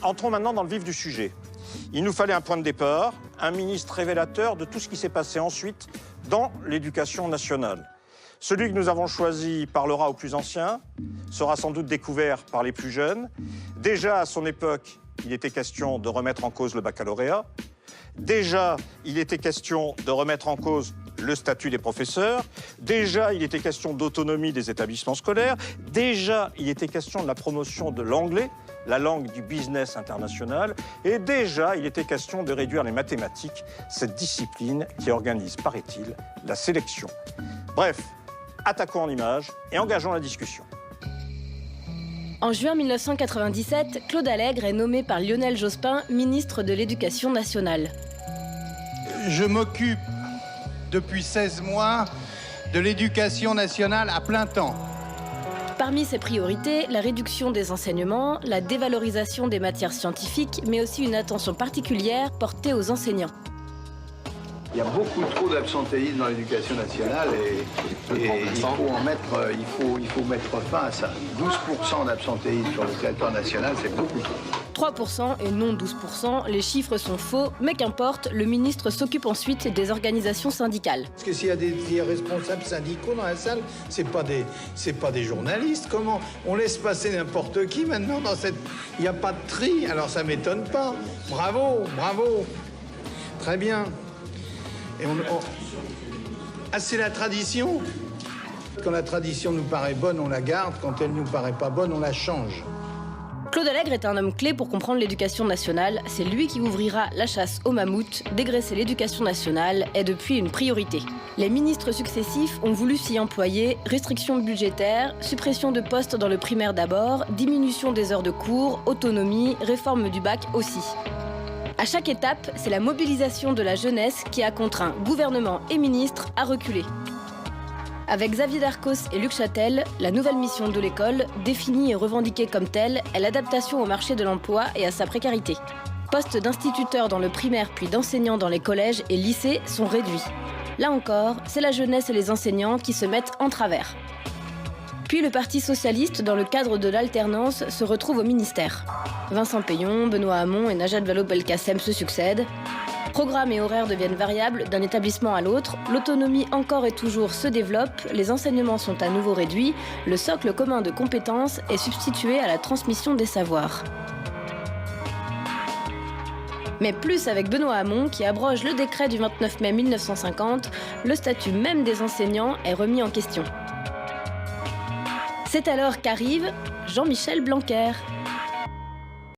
Entrons maintenant dans le vif du sujet. Il nous fallait un point de départ, un ministre révélateur de tout ce qui s'est passé ensuite dans l'éducation nationale. Celui que nous avons choisi parlera aux plus anciens, sera sans doute découvert par les plus jeunes. Déjà, à son époque, il était question de remettre en cause le baccalauréat. Déjà, il était question de remettre en cause le statut des professeurs. Déjà, il était question d'autonomie des établissements scolaires. Déjà, il était question de la promotion de l'anglais, la langue du business international. Et déjà, il était question de réduire les mathématiques, cette discipline qui organise, paraît-il, la sélection. Bref, attaquons en images et engageons la discussion. En juin 1997, Claude Allègre est nommé par Lionel Jospin ministre de l'Éducation nationale. Je m'occupe depuis 16 mois de l'éducation nationale à plein temps. Parmi ses priorités, la réduction des enseignements, la dévalorisation des matières scientifiques, mais aussi une attention particulière portée aux enseignants. Il y a beaucoup trop d'absentéisme dans l'éducation nationale et il faut mettre fin à ça. 12% d'absentéisme sur le territoire national, c'est beaucoup trop. 3% et non 12%, les chiffres sont faux, mais qu'importe, le ministre s'occupe ensuite des organisations syndicales. Parce que s'il y a des responsables syndicaux dans la salle, c'est pas des journalistes. Comment on laisse passer n'importe qui maintenant dans cette... Il n'y a pas de tri, alors ça m'étonne pas. Bravo, bravo. Très bien. Et Ah, c'est la tradition. Quand la tradition nous paraît bonne, on la garde. Quand elle nous paraît pas bonne, on la change. Claude Allègre est un homme clé pour comprendre l'éducation nationale. C'est lui qui ouvrira la chasse aux mammouths. Dégraisser l'éducation nationale est depuis une priorité. Les ministres successifs ont voulu s'y employer. Restrictions budgétaires, suppression de postes dans le primaire d'abord, diminution des heures de cours, autonomie, réforme du bac aussi. À chaque étape, c'est la mobilisation de la jeunesse qui a contraint gouvernement et ministres à reculer. Avec Xavier Darcos et Luc Chatel, la nouvelle mission de l'école, définie et revendiquée comme telle, est l'adaptation au marché de l'emploi et à sa précarité. Postes d'instituteurs dans le primaire puis d'enseignants dans les collèges et lycées sont réduits. Là encore, c'est la jeunesse et les enseignants qui se mettent en travers. Puis le Parti socialiste, dans le cadre de l'alternance, se retrouve au ministère. Vincent Peillon, Benoît Hamon et Najat Vallaud-Belkacem se succèdent. Programmes et horaires deviennent variables d'un établissement à l'autre, l'autonomie encore et toujours se développe, les enseignements sont à nouveau réduits, le socle commun de compétences est substitué à la transmission des savoirs. Mais plus avec Benoît Hamon qui abroge le décret du 29 mai 1950, le statut même des enseignants est remis en question. C'est alors qu'arrive Jean-Michel Blanquer.